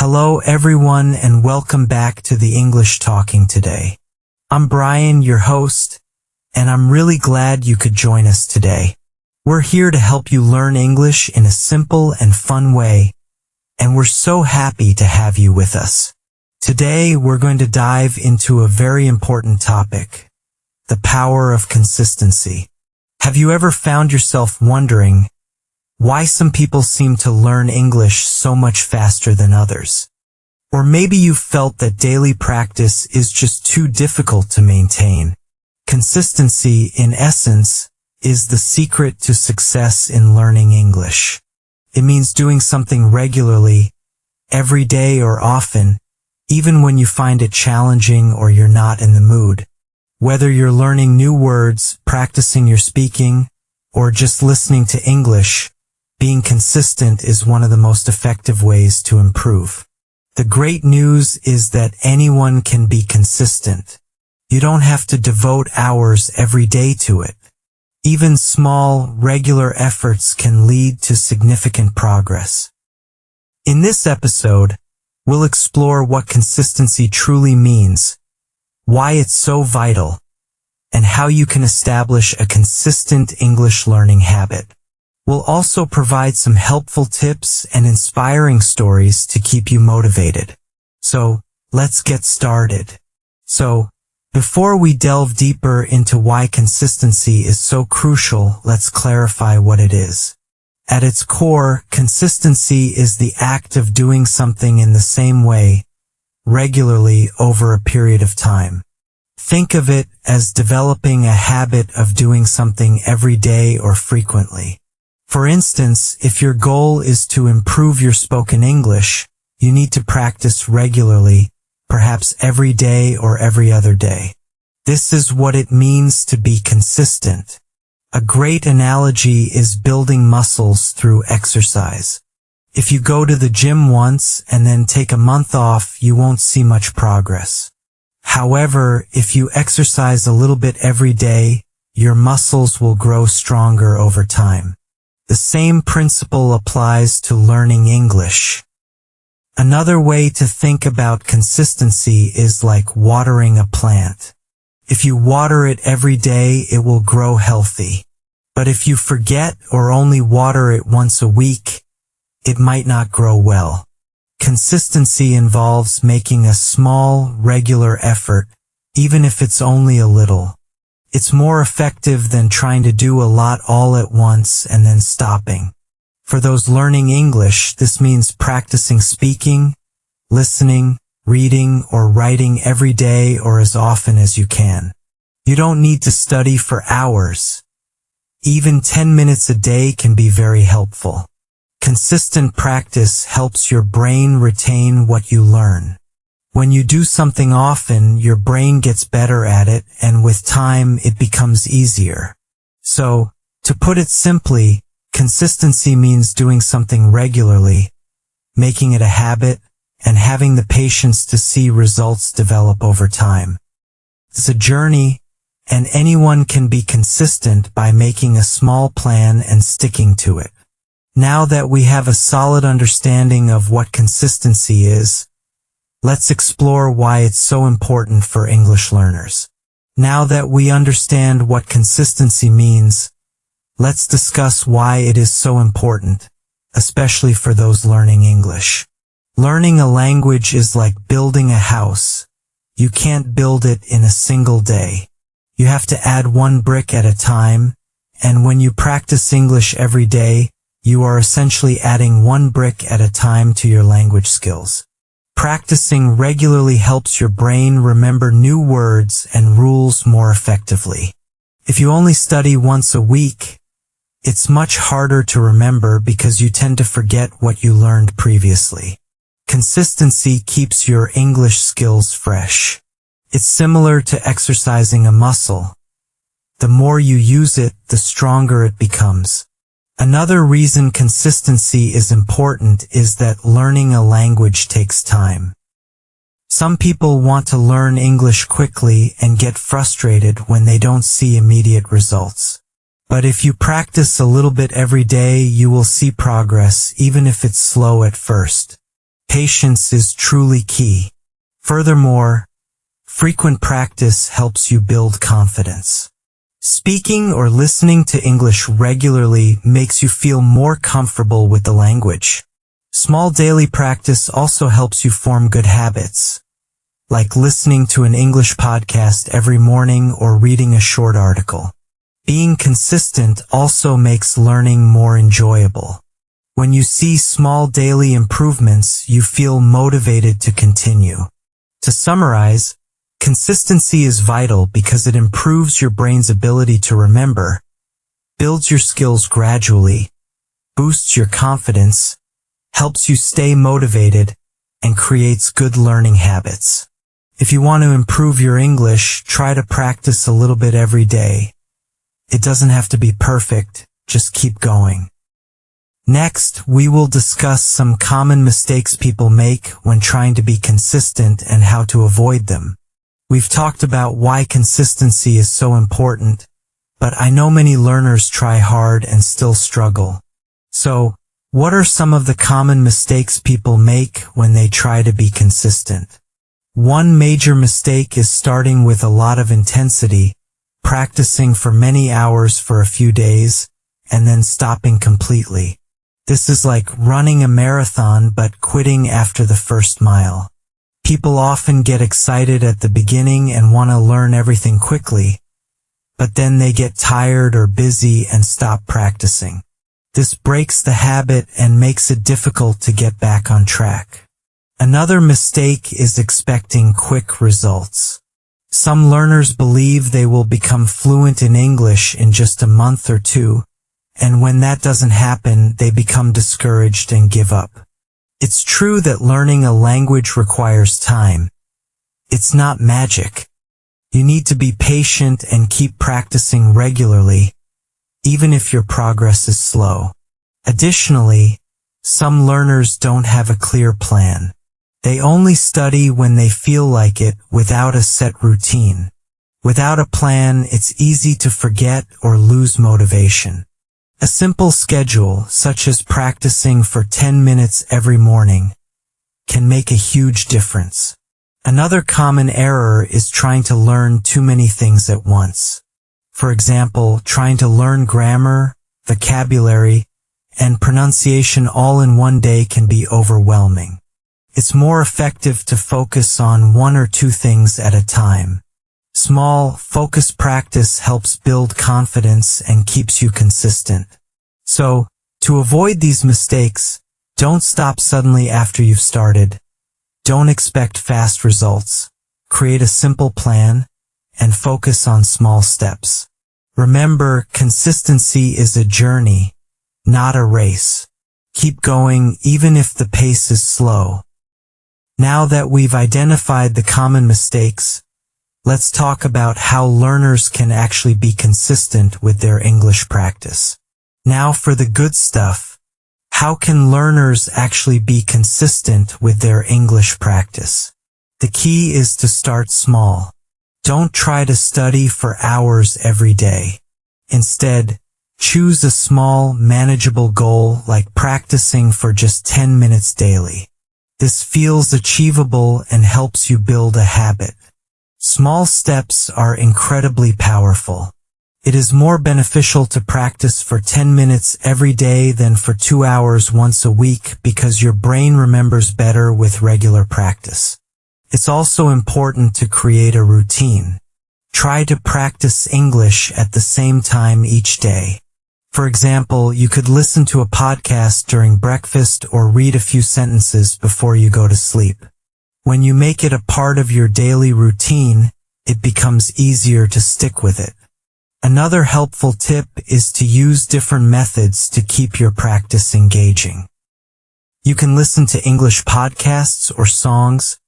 Hello everyone and welcome back to the English Talking today. I'm Brian, your host, and I'm really glad you could join us today. We're here to help you learn English in a simple and fun way, and we're so happy to have you with us. Today we're going to dive into a very important topic, the power of consistency. Have you ever found yourself wondering why some people seem to learn English so much faster than others? Or maybe you felt that daily practice is just too difficult to maintain. Consistency, in essence, is the secret to success in learning English. It means doing something regularly, every day or often, even when you find it challenging or you're not in the mood. Whether you're learning new words, practicing your speaking, or just listening to English, being consistent is one of the most effective ways to improve. The great news is that anyone can be consistent. You don't have to devote hours every day to it. Even small, regular efforts can lead to significant progress. In this episode, we'll explore what consistency truly means, why it's so vital, and how you can establish a consistent English learning habit. We'll also provide some helpful tips and inspiring stories to keep you motivated. So, let's get started. Before we delve deeper into why consistency is so crucial, let's clarify what it is. At its core, consistency is the act of doing something in the same way, regularly over a period of time. Think of it as developing a habit of doing something every day or frequently. For instance, if your goal is to improve your spoken English, you need to practice regularly, perhaps every day or every other day. This is what it means to be consistent. A great analogy is building muscles through exercise. If you go to the gym once and then take a month off, you won't see much progress. However, if you exercise a little bit every day, your muscles will grow stronger over time. The same principle applies to learning English. Another way to think about consistency is like watering a plant. If you water it every day, it will grow healthy. But if you forget or only water it once a week, it might not grow well. Consistency involves making a small, regular effort, even if it's only a little. It's more effective than trying to do a lot all at once and then stopping. For those learning English, this means practicing speaking, listening, reading, or writing every day or as often as you can. You don't need to study for hours. Even 10 minutes a day can be very helpful. Consistent practice helps your brain retain what you learn. When you do something often, your brain gets better at it, and with time, it becomes easier. So, to put it simply, consistency means doing something regularly, making it a habit, and having the patience to see results develop over time. It's a journey, and anyone can be consistent by making a small plan and sticking to it. Now that we have a solid understanding of what consistency is, let's explore why it's so important for English learners. Now that we understand what consistency means, let's discuss why it is so important, especially for those learning English. Learning a language is like building a house. You can't build it in a single day. You have to add one brick at a time, and when you practice English every day, you are essentially adding one brick at a time to your language skills. Practicing regularly helps your brain remember new words and rules more effectively. If you only study once a week, it's much harder to remember because you tend to forget what you learned previously. Consistency keeps your English skills fresh. It's similar to exercising a muscle. The more you use it, the stronger it becomes. Another reason consistency is important is that learning a language takes time. Some people want to learn English quickly and get frustrated when they don't see immediate results. But if you practice a little bit every day, you will see progress, even if it's slow at first. Patience is truly key. Furthermore, frequent practice helps you build confidence. Speaking or listening to English regularly makes you feel more comfortable with the language. Small daily practice also helps you form good habits, like listening to an English podcast every morning or reading a short article. Being consistent also makes learning more enjoyable. When you see small daily improvements, you feel motivated to continue. To summarize, consistency is vital because it improves your brain's ability to remember, builds your skills gradually, boosts your confidence, helps you stay motivated, and creates good learning habits. If you want to improve your English, try to practice a little bit every day. It doesn't have to be perfect, just keep going. Next, we will discuss some common mistakes people make when trying to be consistent and how to avoid them. We've talked about why consistency is so important, but I know many learners try hard and still struggle. So, what are some of the common mistakes people make when they try to be consistent? One major mistake is starting with a lot of intensity, practicing for many hours for a few days, and then stopping completely. This is like running a marathon but quitting after the first mile. People often get excited at the beginning and want to learn everything quickly, but then they get tired or busy and stop practicing. This breaks the habit and makes it difficult to get back on track. Another mistake is expecting quick results. Some learners believe they will become fluent in English in just a month or two, and when that doesn't happen, they become discouraged and give up. It's true that learning a language requires time. It's not magic. You need to be patient and keep practicing regularly, even if your progress is slow. Additionally, some learners don't have a clear plan. They only study when they feel like it without a set routine. Without a plan, it's easy to forget or lose motivation. A simple schedule, such as practicing for 10 minutes every morning, can make a huge difference. Another common error is trying to learn too many things at once. For example, trying to learn grammar, vocabulary, and pronunciation all in one day can be overwhelming. It's more effective to focus on one or two things at a time. Small, focused practice helps build confidence and keeps you consistent. So, to avoid these mistakes, don't stop suddenly after you've started. Don't expect fast results. Create a simple plan and focus on small steps. Remember, consistency is a journey, not a race. Keep going even if the pace is slow. Now that we've identified the common mistakes, let's talk about how learners can actually be consistent with their English practice. Now for the good stuff. How can learners actually be consistent with their English practice? The key is to start small. Don't try to study for hours every day. Instead, choose a small, manageable goal like practicing for just 10 minutes daily. This feels achievable and helps you build a habit. Small steps are incredibly powerful. It is more beneficial to practice for 10 minutes every day than for 2 hours once a week because your brain remembers better with regular practice. It's also important to create a routine. Try to practice English at the same time each day. For example, you could listen to a podcast during breakfast or read a few sentences before you go to sleep. When you make it a part of your daily routine, it becomes easier to stick with it. Another helpful tip is to use different methods to keep your practice engaging. You can listen to English podcasts or songs,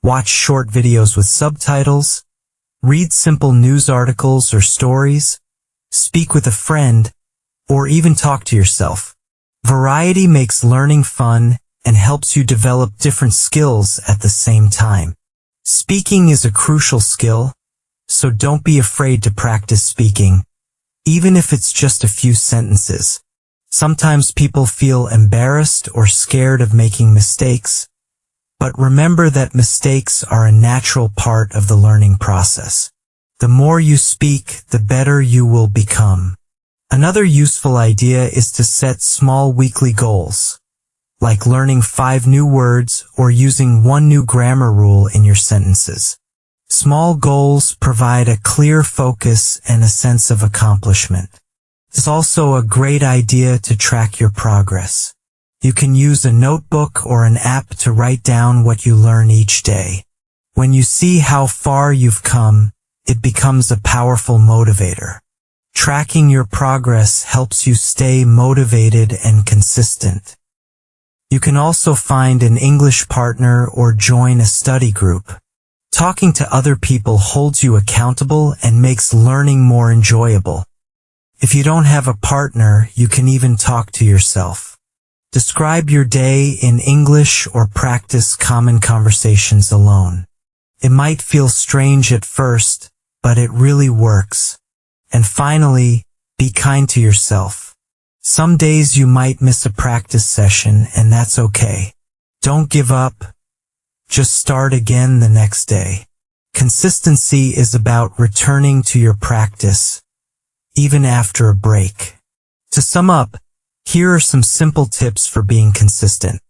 watch short videos with subtitles, read simple news articles or stories, speak with a friend, or even talk to yourself. Variety makes learning fun and helps you develop different skills at the same time. Speaking is a crucial skill, so don't be afraid to practice speaking, even if it's just a few sentences. Sometimes people feel embarrassed or scared of making mistakes, But remember that mistakes are a natural part of the learning process. The more you speak, the better you will become. Another useful idea is to set small weekly goals, like learning 5 new words or using 1 new grammar rule in your sentences. Small goals provide a clear focus and a sense of accomplishment. It's also a great idea to track your progress. You can use a notebook or an app to write down what you learn each day. When you see how far you've come, it becomes a powerful motivator. Tracking your progress helps you stay motivated and consistent. You can also find an English partner or join a study group. Talking to other people holds you accountable and makes learning more enjoyable. If you don't have a partner, you can even talk to yourself. Describe your day in English or practice common conversations alone. It might feel strange at first, but it really works. And finally, be kind to yourself. Some days you might miss a practice session, and that's okay. Don't give up. Just start again the next day. Consistency is about returning to your practice, even after a break. To sum up, here are some simple tips for being consistent.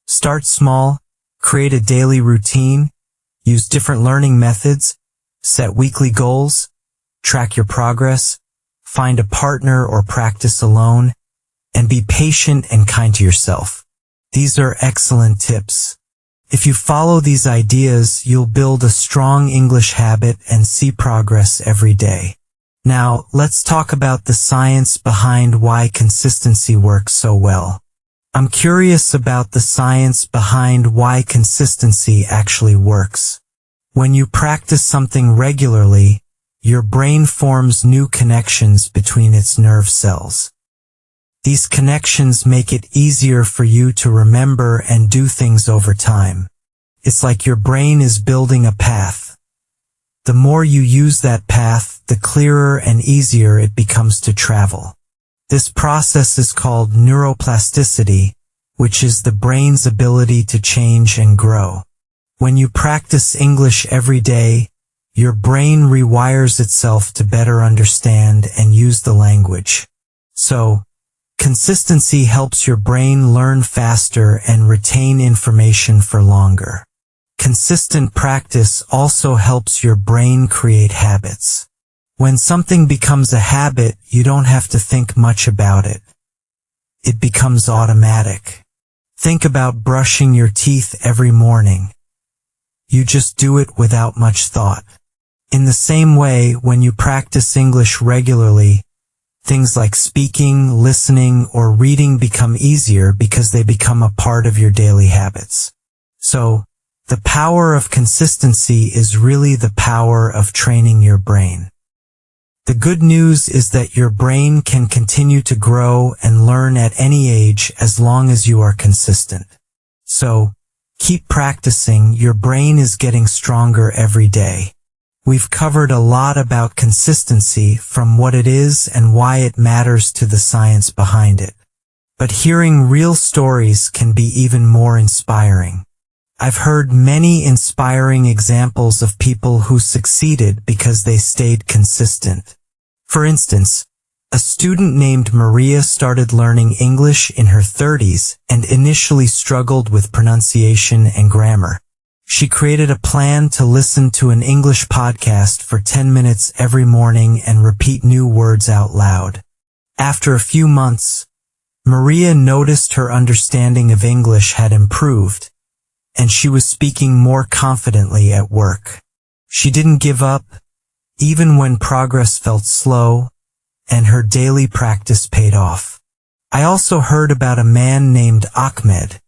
Start small, create a daily routine, use different learning methods, set weekly goals, track your progress, find a partner or practice alone, and be patient and kind to yourself. These are excellent tips. If you follow these ideas, you'll build a strong English habit and see progress every day. Now, let's talk about the science behind why consistency works so well. I'm curious about the science behind why consistency actually works. When you practice something regularly, your brain forms new connections between its nerve cells. These connections make it easier for you to remember and do things over time. It's like your brain is building a path. The more you use that path, the clearer and easier it becomes to travel. This process is called neuroplasticity, which is the brain's ability to change and grow. When you practice English every day, your brain rewires itself to better understand and use the language. So, consistency helps your brain learn faster and retain information for longer. Consistent practice also helps your brain create habits. When something becomes a habit, you don't have to think much about it. It becomes automatic. Think about brushing your teeth every morning. You just do it without much thought. In the same way, when you practice English regularly, things like speaking, listening, or reading become easier because they become a part of your daily habits. So, the power of consistency is really the power of training your brain. The good news is that your brain can continue to grow and learn at any age as long as you are consistent. So, keep practicing. Your brain is getting stronger every day. We've covered a lot about consistency, from what it is and why it matters to the science behind it. But hearing real stories can be even more inspiring. I've heard many inspiring examples of people who succeeded because they stayed consistent. For instance, a student named Maria started learning English in her 30s and initially struggled with pronunciation and grammar. She created a plan to listen to an English podcast for 10 minutes every morning and repeat new words out loud. After a few months, Maria noticed her understanding of English had improved, and she was speaking more confidently at work. She didn't give up, even when progress felt slow, and her daily practice paid off. I also heard about a man named Ahmed,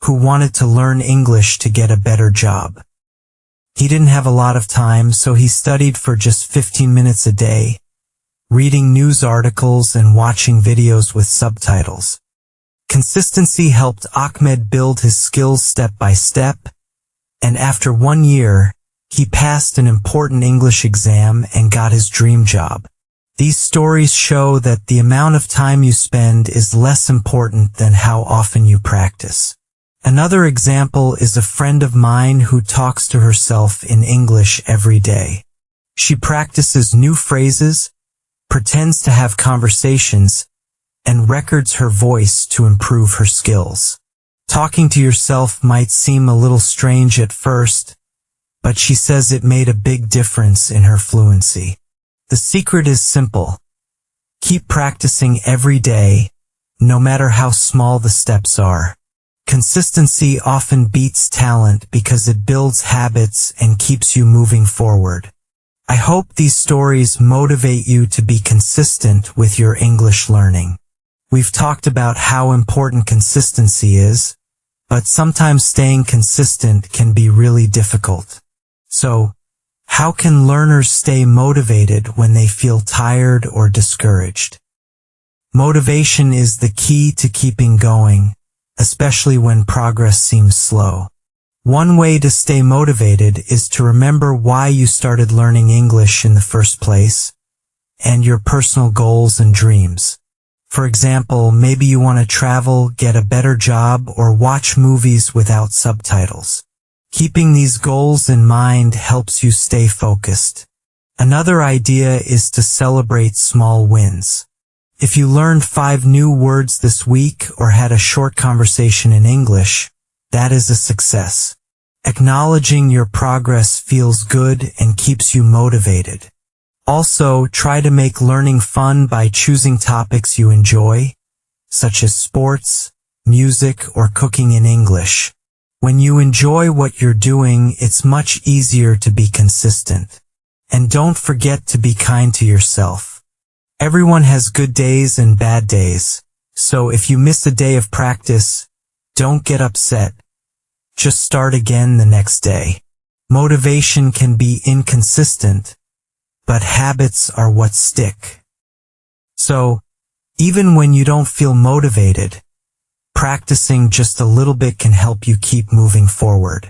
who wanted to learn English to get a better job. He didn't have a lot of time, so he studied for just 15 minutes a day, reading news articles and watching videos with subtitles. Consistency helped Ahmed build his skills step by step, and after 1 year, he passed an important English exam and got his dream job. These stories show that the amount of time you spend is less important than how often you practice. Another example is a friend of mine who talks to herself in English every day. She practices new phrases, pretends to have conversations, and records her voice to improve her skills. Talking to yourself might seem a little strange at first, but she says it made a big difference in her fluency. The secret is simple. Keep practicing every day, no matter how small the steps are. Consistency often beats talent because it builds habits and keeps you moving forward. I hope these stories motivate you to be consistent with your English learning. We've talked about how important consistency is, but sometimes staying consistent can be really difficult. So, how can learners stay motivated when they feel tired or discouraged? Motivation is the key to keeping going, especially when progress seems slow. One way to stay motivated is to remember why you started learning English in the first place, and your personal goals and dreams. For example, maybe you want to travel, get a better job, or watch movies without subtitles. Keeping these goals in mind helps you stay focused. Another idea is to celebrate small wins. If you learned 5 new words this week or had a short conversation in English, that is a success. Acknowledging your progress feels good and keeps you motivated. Also, try to make learning fun by choosing topics you enjoy, such as sports, music, or cooking in English. When you enjoy what you're doing, it's much easier to be consistent. And don't forget to be kind to yourself. Everyone has good days and bad days, so if you miss a day of practice, don't get upset. Just start again the next day. Motivation can be inconsistent, but habits are what stick. So, even when you don't feel motivated, practicing just a little bit can help you keep moving forward.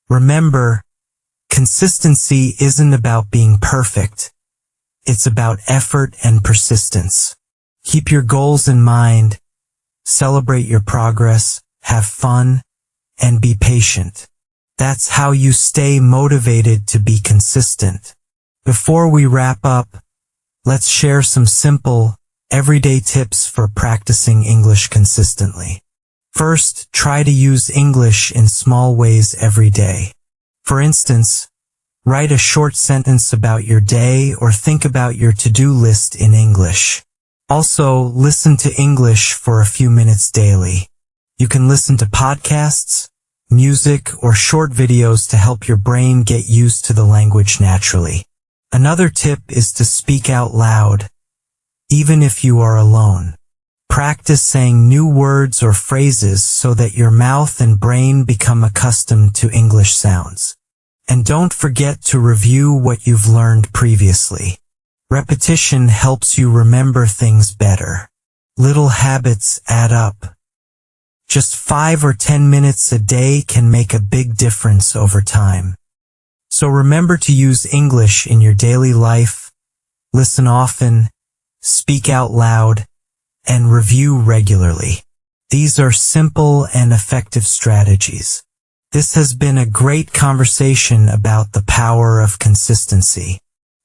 Remember, consistency isn't about being perfect. It's about effort and persistence. Keep your goals in mind, celebrate your progress, have fun, and be patient. That's how you stay motivated to be consistent. Before we wrap up, let's share some simple, everyday tips for practicing English consistently. First, try to use English in small ways every day. For instance, write a short sentence about your day or think about your to-do list in English. Also, listen to English for a few minutes daily. You can listen to podcasts, music, or short videos to help your brain get used to the language naturally. Another tip is to speak out loud, even if you are alone. Practice saying new words or phrases so that your mouth and brain become accustomed to English sounds. And don't forget to review what you've learned previously. Repetition helps you remember things better. Little habits add up. Just 5 or 10 minutes a day can make a big difference over time. So remember to use English in your daily life, listen often, speak out loud, and review regularly. These are simple and effective strategies. This has been a great conversation about the power of consistency.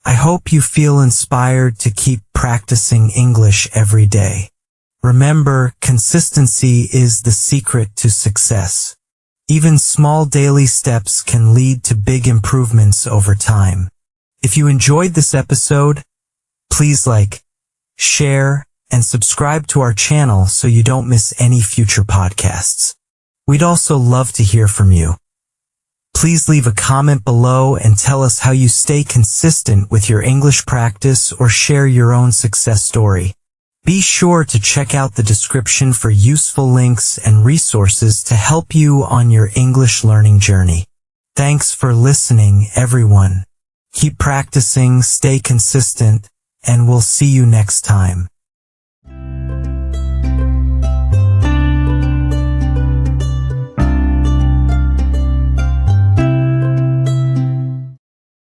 I hope you feel inspired to keep practicing English every day. Remember, consistency is the secret to success. Even small daily steps can lead to big improvements over time. If you enjoyed this episode, please like, share, and subscribe to our channel so you don't miss any future podcasts. We'd also love to hear from you. Please leave a comment below and tell us how you stay consistent with your English practice or share your own success story. Be sure to check out the description for useful links and resources to help you on your English learning journey. Thanks for listening, everyone. Keep practicing, stay consistent, and we'll see you next time.